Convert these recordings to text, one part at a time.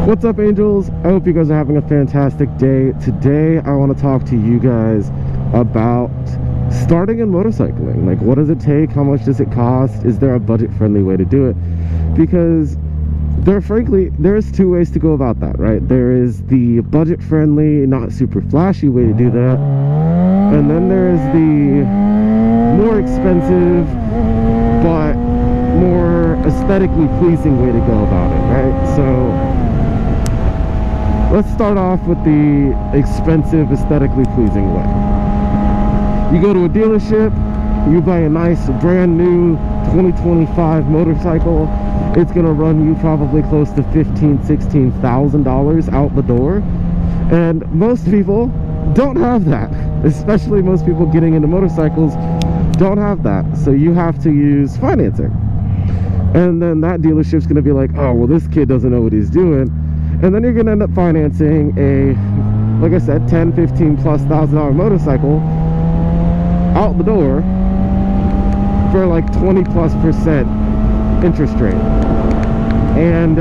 What's up, angels? I hope you guys are having a fantastic day. Today I want to talk to you guys about starting in motorcycling. Like, what does it take? How much does it cost? Is there a budget-friendly way to do it? Because there's two ways to go about that, right? There is the budget-friendly, not super flashy way to do that, and then there is the more expensive but more aesthetically pleasing way to go about it, right? So let's start off with the expensive, aesthetically pleasing way. You go to a dealership, you buy a nice brand new 2025 motorcycle. It's gonna run you probably close to $15,000–$16,000 out the door, and most people don't have that. Especially most people getting into motorcycles don't have that, so you have to use financing. And then that dealership's gonna be like, oh well, this kid doesn't know what he's doing. And then you're gonna end up financing a, like I said, $10,000–$15,000+ motorcycle out the door for like 20+% interest rate. And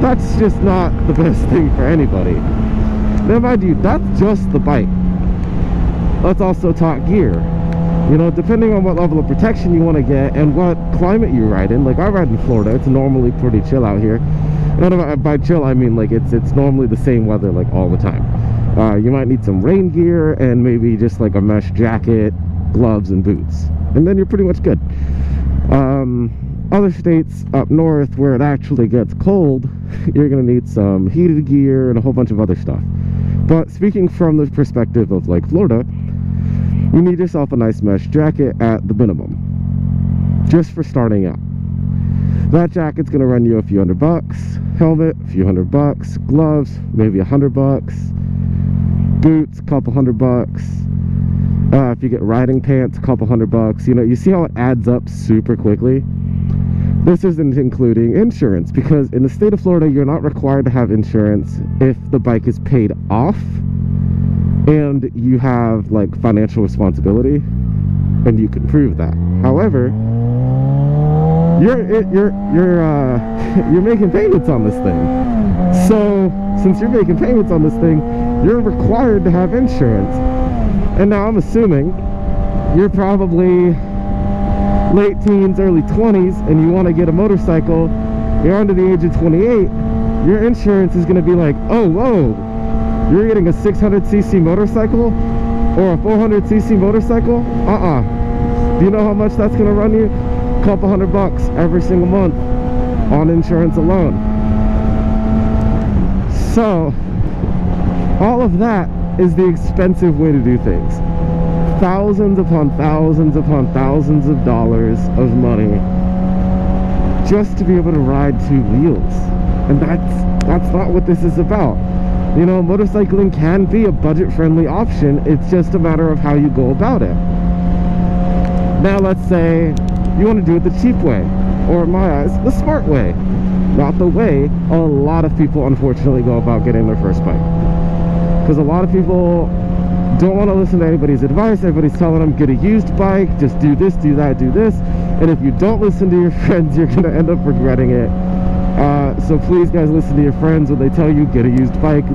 that's just not the best thing for anybody. Now mind you, that's just the bike. Let's also talk gear. You know, depending on what level of protection you want to get and what climate you ride in. Like, I ride in Florida, it's normally pretty chill out here. And by chill I mean like it's normally the same weather like all the time. You might need some rain gear and maybe just like a mesh jacket, gloves, and boots, and then you're pretty much good. Other states up north where it actually gets cold, you're gonna need some heated gear and a whole bunch of other stuff. But speaking from the perspective of like Florida, you need yourself a nice mesh jacket at the minimum, just for starting out. That jacket's gonna run you a few $100, helmet a few $100, gloves maybe $100, boots a couple $100. If you get riding pants, a couple $100. You know, you see how it adds up super quickly. This isn't including insurance, because in the state of Florida you're not required to have insurance if the bike is paid off and you have like financial responsibility and you can prove that. However, you're making payments on this thing. So since you're making payments on this thing, you're required to have insurance. And now I'm assuming you're probably late teens, early 20s, and you want to get a motorcycle. You're under the age of 28. Your insurance is going to be like, oh whoa, you're getting a 600cc motorcycle or a 400cc motorcycle? Do you know how much that's going to run you? Couple $100 every single month on insurance alone. So all of that is the expensive way to do things. Thousands upon thousands upon thousands of dollars of money just to be able to ride two wheels. And that's not what this is about. You know, motorcycling can be a budget-friendly option. It's just a matter of how you go about it. Now let's say you want to do it the cheap way, or in my eyes, the smart way. Not the way a lot of people unfortunately go about getting their first bike. Because a lot of people don't want to listen to anybody's advice. Everybody's telling them, get a used bike, just do this, do that, do this. And if you don't listen to your friends, you're going to end up regretting it. So please guys, listen to your friends when they tell you get a used bike.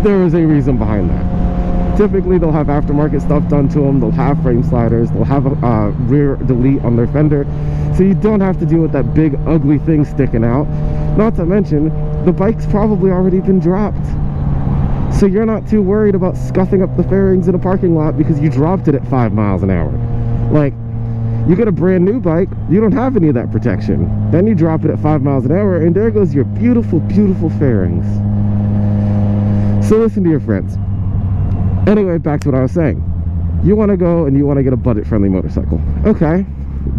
There is a reason behind that. Typically they'll have aftermarket stuff done to them, they'll have frame sliders, they'll have a rear delete on their fender, so you don't have to deal with that big ugly thing sticking out. Not to mention, the bike's probably already been dropped, so you're not too worried about scuffing up the fairings in a parking lot because you dropped it at 5 miles an hour. Like, you get a brand new bike, you don't have any of that protection. Then you drop it at 5 miles an hour and there goes your beautiful, beautiful fairings. So listen to your friends. Anyway, back to what I was saying. You want to go and you want to get a budget-friendly motorcycle. Okay,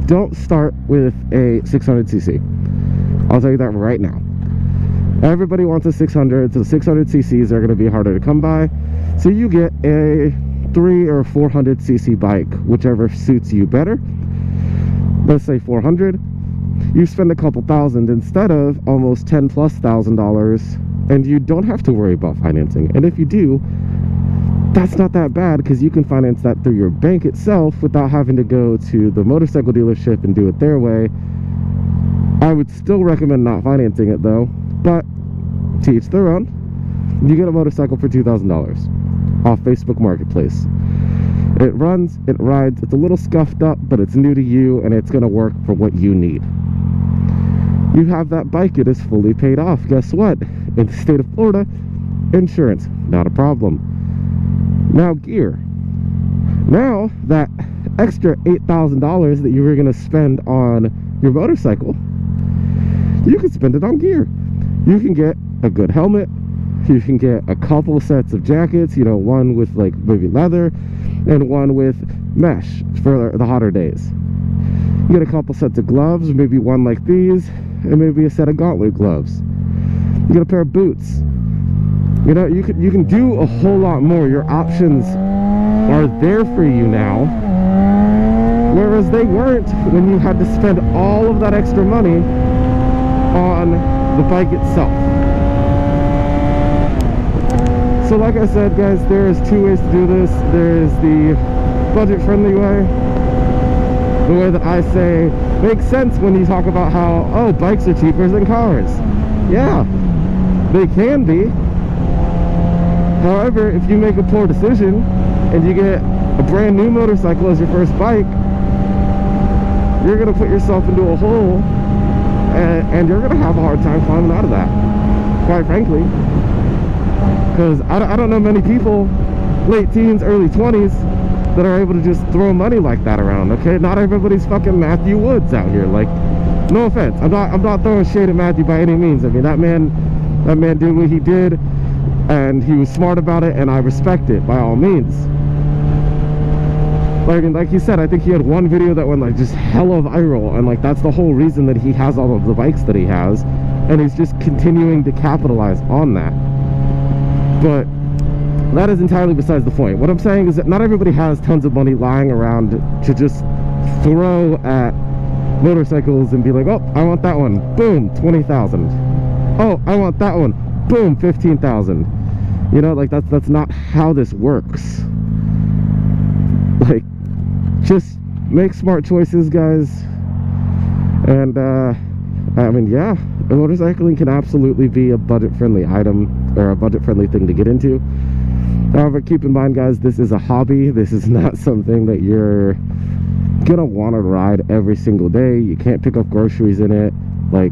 don't start with a 600cc. I'll tell you that right now. Everybody wants a 600, so 600cc's are going to be harder to come by. So you get a 300 or 400cc bike, whichever suits you better. Let's say 400. You spend a couple thousand instead of almost $10,000+, and you don't have to worry about financing. And if you do, that's not that bad, because you can finance that through your bank itself without having to go to the motorcycle dealership and do it their way. I would still recommend not financing it though, but to each their own. You get a motorcycle for $2,000 off Facebook Marketplace. It runs, it rides, it's a little scuffed up, but it's new to you and it's going to work for what you need. You have that bike, it is fully paid off. Guess what? In the state of Florida, insurance, not a problem. Now gear. Now that extra $8,000 that you were going to spend on your motorcycle, you can spend it on gear. You can get a good helmet. You can get a couple sets of jackets, you know, one with like maybe leather and one with mesh for the hotter days. You get a couple sets of gloves, maybe one like these, and maybe a set of gauntlet gloves. You get a pair of boots. You know, you can do a whole lot more. Your options are there for you now, whereas they weren't when you had to spend all of that extra money on the bike itself. So like I said, guys, there's two ways to do this. There's the budget-friendly way, the way that I say makes sense when you talk about how, oh, bikes are cheaper than cars. Yeah, they can be. However, if you make a poor decision and you get a brand new motorcycle as your first bike, you're going to put yourself into a hole, and you're going to have a hard time climbing out of that, quite frankly. Because I don't know many people, late teens, early 20s, that are able to just throw money like that around, okay? Not everybody's fucking Matthew Woods out here. Like, no offense, I'm not throwing shade at Matthew by any means. I mean, that man did what he did, and he was smart about it, and I respect it by all means. Like he said, I think he had one video that went like just hella viral, and like that's the whole reason that he has all of the bikes that he has, and he's just continuing to capitalize on that. But that is entirely besides the point. What I'm saying is that not everybody has tons of money lying around to just throw at motorcycles and be like, oh, I want that one, boom, 20,000. Oh, I want that one, boom, 15,000. You know, like that's not how this works. Like, just make smart choices, guys. And I mean, yeah, motorcycling can absolutely be a budget-friendly item, or a budget-friendly thing to get into. However, keep in mind, guys, this is a hobby. This is not something that you're gonna want to ride every single day. You can't pick up groceries in it. Like,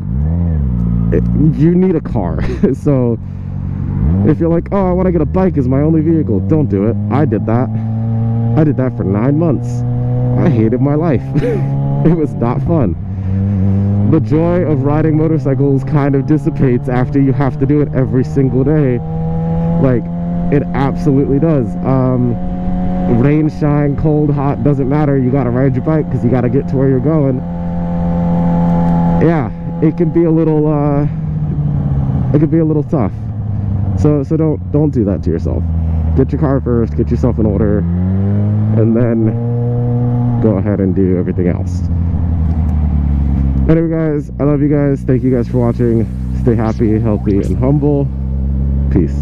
you need a car. So if you're like, oh, I want to get a bike as my only vehicle, don't do it. I did that for 9 months. I hated my life. It was not fun. The joy of riding motorcycles kind of dissipates after you have to do it every single day. Like, it absolutely does. Rain, shine, cold, hot, doesn't matter. You gotta ride your bike because you gotta get to where you're going. Yeah, it can be a little tough. So don't do that to yourself. Get your car first, get yourself in order, and then go ahead and do everything else. Anyway, guys, I love you guys. Thank you guys for watching. Stay happy, healthy, and humble. Peace.